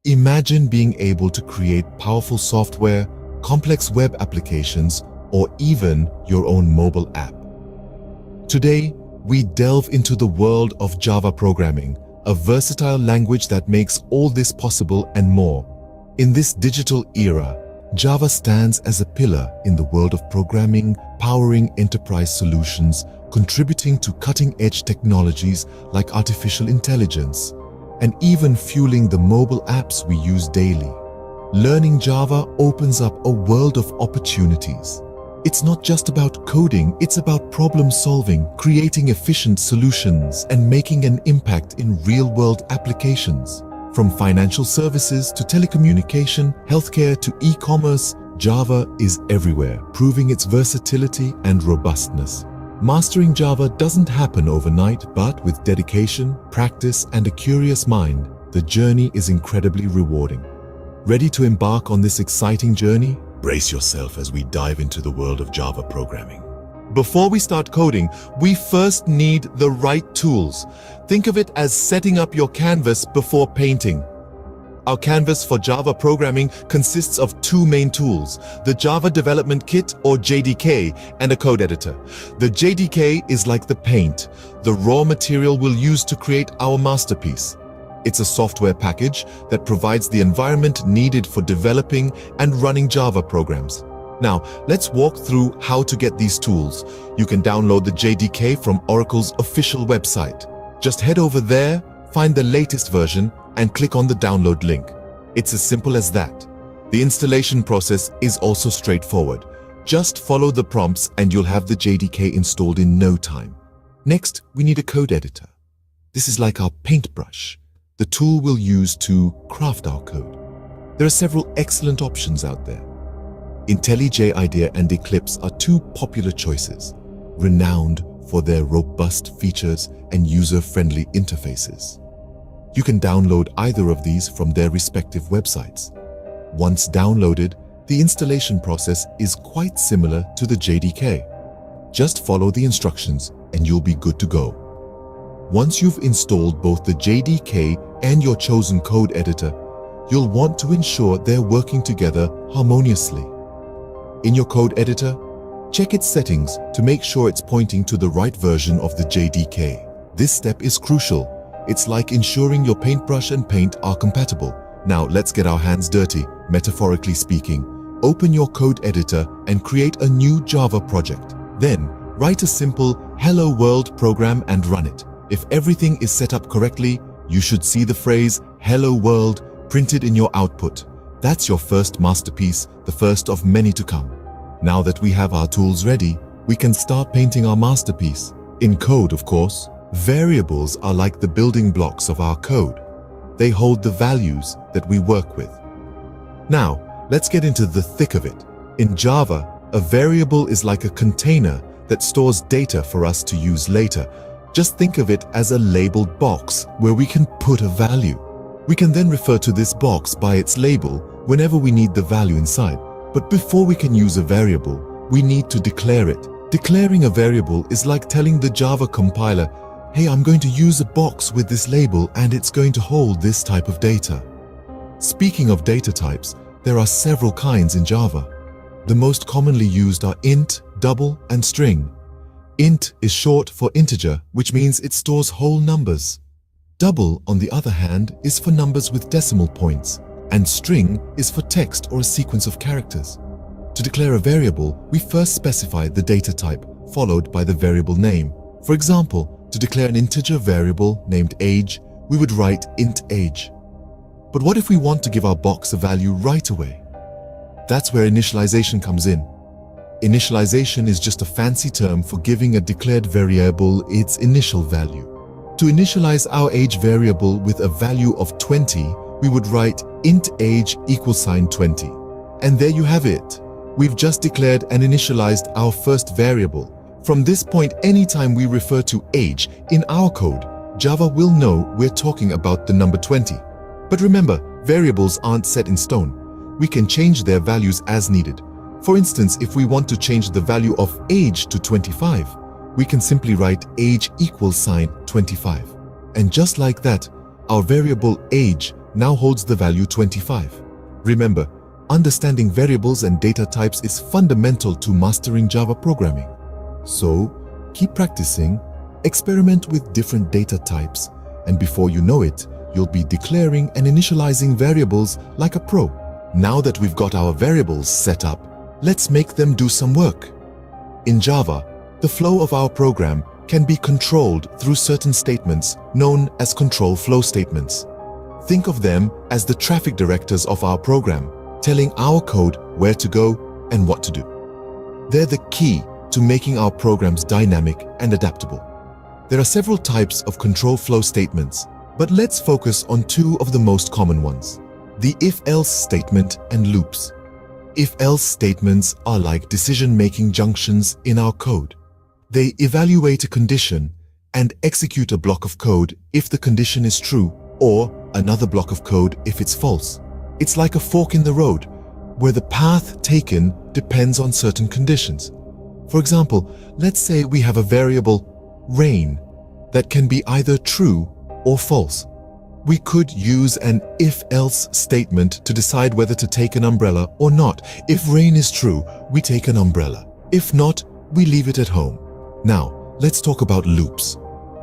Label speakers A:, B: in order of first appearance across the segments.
A: Imagine being able to create powerful software, complex web applications, or even your own mobile app. Today, we delve into the world of Java programming, a versatile language that makes all this possible and more. In this digital era, Java stands as a pillar in the world of programming, powering enterprise solutions, contributing to cutting-edge technologies like artificial intelligence, and even fueling the mobile apps we use daily. Learning Java opens up a world of opportunities. It's not just about coding, it's about problem solving, creating efficient solutions, and making an impact in real-world applications. From financial services to telecommunication, healthcare to e-commerce, Java is everywhere, proving its versatility and robustness. Mastering Java doesn't happen overnight, but with dedication, practice, and a curious mind, the journey is incredibly rewarding. Ready to embark on this exciting journey? Brace yourself as we dive into the world of Java programming. Before we start coding, we first need the right tools. Think of it as setting up your canvas before painting. Our canvas for Java programming consists of two main tools, the Java Development Kit or JDK and a code editor. The JDK is like the paint, the raw material we'll use to create our masterpiece. It's a software package that provides the environment needed for developing and running Java programs. Now, let's walk through how to get these tools. You can download the JDK from Oracle's official website. Just head over there, find the latest version, and click on the download link. It's as simple as that. The installation process is also straightforward. Just follow the prompts and you'll have the JDK installed in no time. Next, we need a code editor. This is like our paintbrush, the tool we'll use to craft our code. There are several excellent options out there. IntelliJ IDEA and Eclipse are two popular choices, renowned for their robust features and user-friendly interfaces. You can download either of these from their respective websites. Once downloaded, the installation process is quite similar to the JDK. Just follow the instructions and you'll be good to go. Once you've installed both the JDK and your chosen code editor, you'll want to ensure they're working together harmoniously. In your code editor, check its settings to make sure it's pointing to the right version of the JDK. This step is crucial. It's like ensuring your paintbrush and paint are compatible. Now let's get our hands dirty, metaphorically speaking. Open your code editor and create a new Java project. Then, write a simple Hello World program and run it. If everything is set up correctly, you should see the phrase Hello World printed in your output. That's your first masterpiece, the first of many to come. Now that we have our tools ready, we can start painting our masterpiece. In code, of course, variables are like the building blocks of our code. They hold the values that we work with. Now, let's get into the thick of it. In Java, a variable is like a container that stores data for us to use later. Just think of it as a labeled box where we can put a value. We can then refer to this box by its label whenever we need the value inside. But before we can use a variable, we need to declare it. Declaring a variable is like telling the Java compiler, hey, I'm going to use a box with this label and it's going to hold this type of data. Speaking of data types, there are several kinds in Java. The most commonly used are int, double, and string. Int is short for integer, which means it stores whole numbers. Double, on the other hand, is for numbers with decimal points, and string is for text or a sequence of characters. To declare a variable, we first specify the data type, followed by the variable name. For example, to declare an integer variable named age, we would write int age. But what if we want to give our box a value right away? That's where initialization comes in. Initialization is just a fancy term for giving a declared variable its initial value. To initialize our age variable with a value of 20, we would write int age = 20. And there you have it. We've just declared and initialized our first variable. From this point, anytime we refer to age in our code, Java will know we're talking about the number 20. But remember, variables aren't set in stone. We can change their values as needed. For instance, if we want to change the value of age to 25, we can simply write age = 25. And just like that, our variable age now holds the value 25. Remember, understanding variables and data types is fundamental to mastering Java programming. So, keep practicing, experiment with different data types, and before you know it, you'll be declaring and initializing variables like a pro. Now that we've got our variables set up, let's make them do some work. In Java, the flow of our program can be controlled through certain statements known as control flow statements. Think of them as the traffic directors of our program, telling our code where to go and what to do. They're the key to making our programs dynamic and adaptable. There are several types of control flow statements, but let's focus on two of the most common ones: the if-else statement and loops. If-else statements are like decision-making junctions in our code. They evaluate a condition and execute a block of code if the condition is true, or another block of code if it's false. It's like a fork in the road, where the path taken depends on certain conditions. For example, let's say we have a variable rain that can be either true or false. We could use an if-else statement to decide whether to take an umbrella or not. If rain is true, we take an umbrella. If not, we leave it at home. Now, let's talk about loops.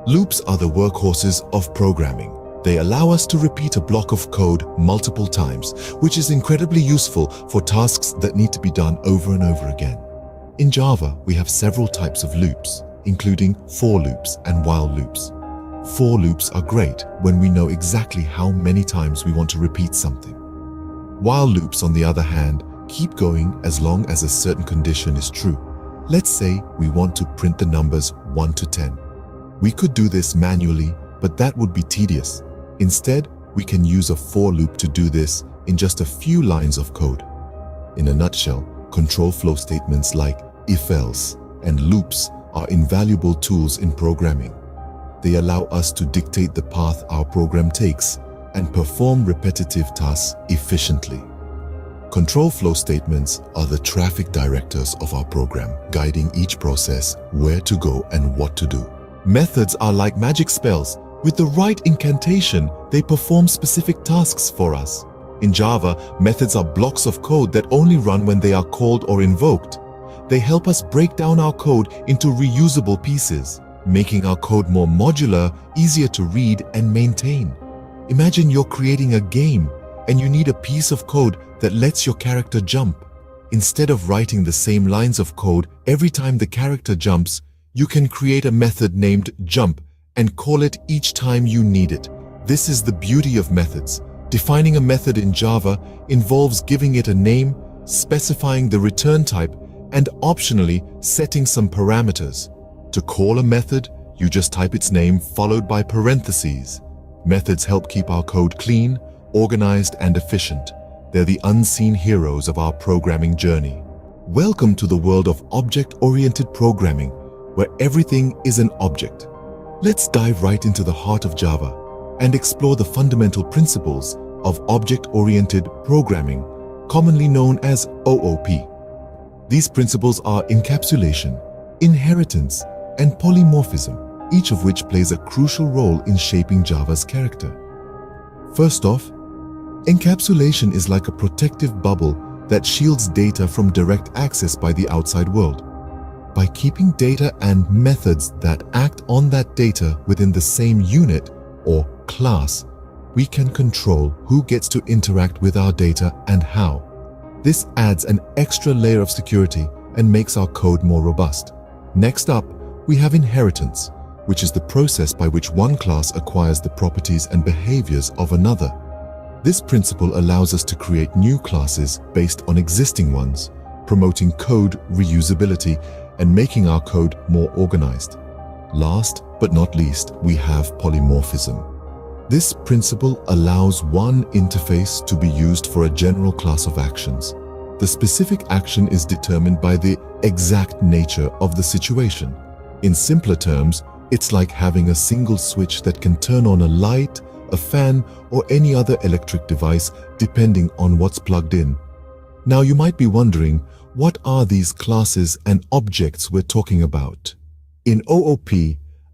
A: Loops are the workhorses of programming. They allow us to repeat a block of code multiple times, which is incredibly useful for tasks that need to be done over and over again. In Java, we have several types of loops, including for loops and while loops. For loops are great when we know exactly how many times we want to repeat something. While loops, on the other hand, keep going as long as a certain condition is true. Let's say we want to print the numbers 1 to 10. We could do this manually, but that would be tedious. Instead, we can use a for loop to do this in just a few lines of code. In a nutshell, control flow statements like if-else and loops are invaluable tools in programming. They allow us to dictate the path our program takes and perform repetitive tasks efficiently. Control flow statements are the traffic directors of our program, guiding each process where to go and what to do. Methods are like magic spells. With the right incantation, they perform specific tasks for us. In Java, methods are blocks of code that only run when they are called or invoked. They help us break down our code into reusable pieces, making our code more modular, easier to read and maintain. Imagine you're creating a game and you need a piece of code that lets your character jump. Instead of writing the same lines of code every time the character jumps, you can create a method named jump and call it each time you need it. This is the beauty of methods. Defining a method in Java involves giving it a name, specifying the return type, and optionally setting some parameters. To call a method, you just type its name followed by parentheses. Methods help keep our code clean, organized, and efficient. They're the unseen heroes of our programming journey. Welcome to the world of object-oriented programming, where everything is an object. Let's dive right into the heart of Java and explore the fundamental principles of object-oriented programming, commonly known as OOP. These principles are encapsulation, inheritance, and polymorphism, each of which plays a crucial role in shaping Java's character. First off, encapsulation is like a protective bubble that shields data from direct access by the outside world. By keeping data and methods that act on that data within the same unit or class, we can control who gets to interact with our data and how. This adds an extra layer of security and makes our code more robust. Next up, we have inheritance, which is the process by which one class acquires the properties and behaviors of another. This principle allows us to create new classes based on existing ones, promoting code reusability and making our code more organized. Last but not least, we have polymorphism. This principle allows one interface to be used for a general class of actions. The specific action is determined by the exact nature of the situation. In simpler terms, it's like having a single switch that can turn on a light, a fan, or any other electric device depending on what's plugged in. Now you might be wondering, what are these classes and objects we're talking about? In OOP,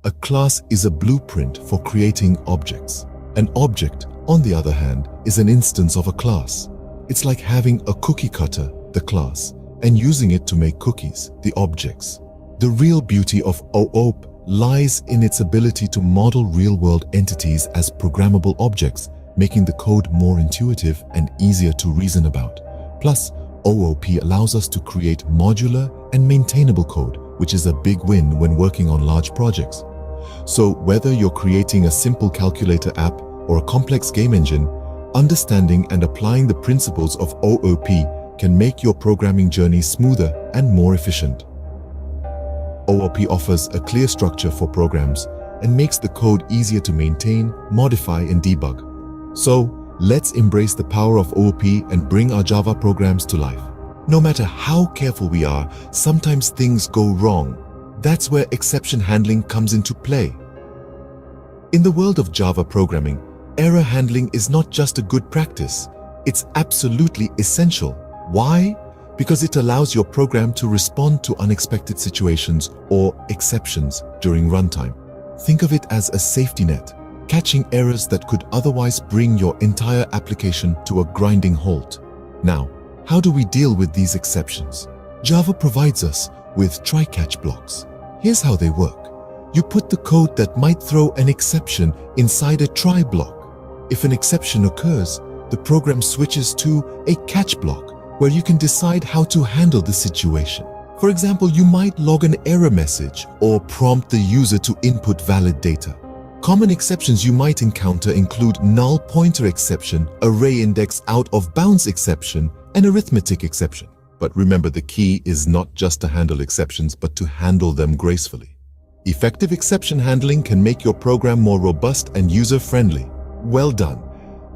A: a class is a blueprint for creating objects. An object, on the other hand, is an instance of a class. It's like having a cookie cutter, the class, and using it to make cookies, the objects. The real beauty of OOP lies in its ability to model real-world entities as programmable objects, making the code more intuitive and easier to reason about. Plus, OOP allows us to create modular and maintainable code, which is a big win when working on large projects. So whether you're creating a simple calculator app or a complex game engine, understanding and applying the principles of OOP can make your programming journey smoother and more efficient. OOP offers a clear structure for programs and makes the code easier to maintain, modify, and debug. So, let's embrace the power of OOP and bring our Java programs to life. No matter how careful we are, sometimes things go wrong. That's where exception handling comes into play. In the world of Java programming, error handling is not just a good practice, it's absolutely essential. Why? Because it allows your program to respond to unexpected situations or exceptions during runtime. Think of it as a safety net, catching errors that could otherwise bring your entire application to a grinding halt. Now, how do we deal with these exceptions? Java provides us with try-catch blocks. Here's how they work. You put the code that might throw an exception inside a try block. If an exception occurs, the program switches to a catch block, where you can decide how to handle the situation. For example, you might log an error message or prompt the user to input valid data. Common exceptions you might encounter include null pointer exception, array index out of bounds exception, and arithmetic exception. But remember, the key is not just to handle exceptions, but to handle them gracefully. Effective exception handling can make your program more robust and user-friendly. Well done!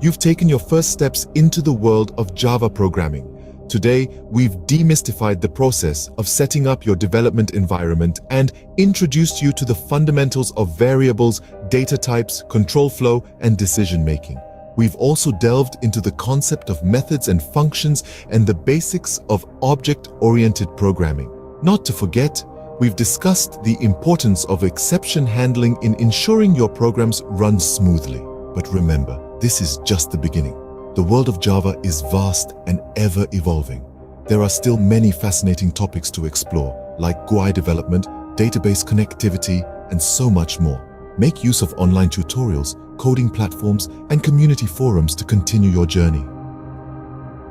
A: You've taken your first steps into the world of Java programming. Today, we've demystified the process of setting up your development environment and introduced you to the fundamentals of variables, data types, control flow, and decision-making. We've also delved into the concept of methods and functions and the basics of object-oriented programming. Not to forget, we've discussed the importance of exception handling in ensuring your programs run smoothly. But remember, this is just the beginning. The world of Java is vast and ever-evolving. There are still many fascinating topics to explore, like GUI development, database connectivity, and so much more. Make use of online tutorials, coding platforms, and community forums to continue your journey.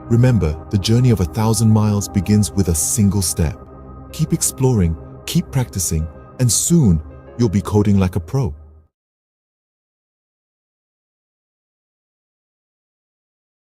A: Remember, the journey of 1,000 miles begins with a single step. Keep exploring, keep practicing, and soon you'll be coding like a pro.